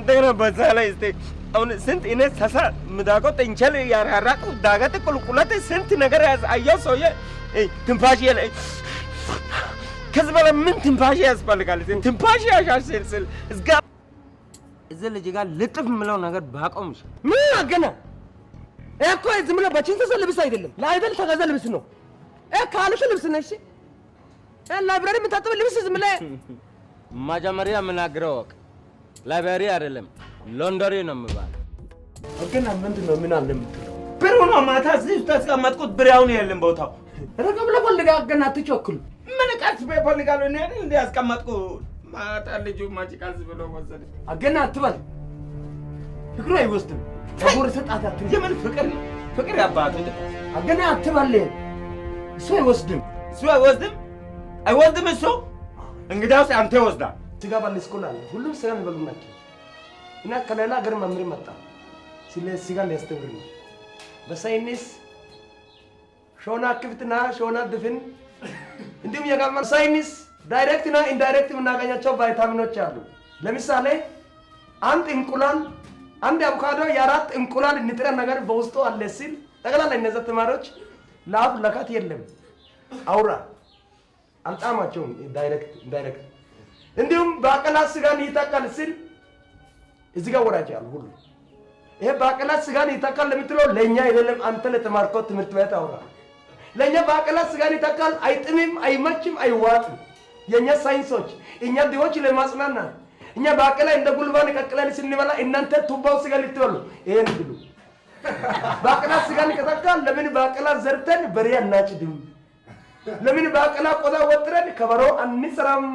እንደገና በዛ ላይ እስቲ አሁን ስንት እኔ ሰሳ ምዳቆ ጠንቸል ያራራቁ ዳገት ቁልቁለት ስንት ነገር አየው ሰውዬ ትንፋሽ የለ ከዚህ በላይ ምን ትንፋሽ ያስፈልጋል? ትንፋሽ ያሻሽል እስጋ እዚህ ልጅ ጋር ልጥፍ ምለው ነገር ባቆምሽ ምን አገና እኮ ዝም ብለህ በቺንተስ ልብስ አይደለም ላይደል ተገዛ ልብስ ነው ካልሽ ልብስ ነሽ ላይብረሪ የምታጥብ ልብስ ዝም ብለህ መጀመሪያ ምናገረው ላይብረሪ አይደለም ሎንደሪ ነው የምባለው አገና ምንድነው ምን አለ የምትለው ብሩ ነው ማታ እዚህ ተስቀመጥኩት ብራውን የለም ቦታው ረገብ ለፈልጋ አገና ትቾክሉ ምን ቃስ በፈልጋለሁ እኔ እንዴ ያስቀመጥኩ ማታ ልጁ ማጂካዝ ብሎ ወሰደ አገና አትበል ፍቅሩ አይወስድም ተጎር ሰጣት አትይ የምን ፍቅር ያባቱ አገና አትበል እሱ አይወስድም እሱ እንግዳውስ አንተ ወስዳ ትጋባል ስኮላል ሁሉም ሰላም ይበሉናቸው እና ከሌላ ሀገር መምሪ መጣ ስለ ሲጋ ሊያስተምር ነው በሳይንስ ሾና ክፍትና ሾና ድፍን እንዲሁም የጋማ ሳይንስ ዳይሬክት እና ኢንዳይሬክት የምናገኛቸው ቫይታሚኖች አሉ ለምሳሌ አንድ እንቁላል አንድ አቮካዶ የአራት እንቁላል ንጥረ ነገር በውስጡ አለ ሲል ጠቅላላ እነዚህ ተማሪዎች ላብ ለካት የለም አውራ አንጣማቸው ዳይሬክት እንዲሁም ባቀላ ስጋን ይተካል ሲል እዚህ ጋር ወራጃል ሁሉ ይሄ ባቀላ ስጋን ይተካል ለምትለው ለኛ አይደለም አንተ ለተማርከው ትምህርት ቤት አውራ ለኛ ባቀላ ስጋን ይተካል አይጥምም አይመችም አይዋጥም የኛ ሳይንሶች እኛ ዲዎች ለማጽናና እኛ ባቀላ እንደ ጉልባን ቀቅለን ስንበላ እናንተ ቱባው ስጋ ልትበሉ ይሄን ብሉ ባቀላ ስጋን ይተካል ለምን ባቀላ ዘርተን በሪያ እናጭድም ለምን ባቀላ ቆዳ ወጥረን ከበሮ አንሰራም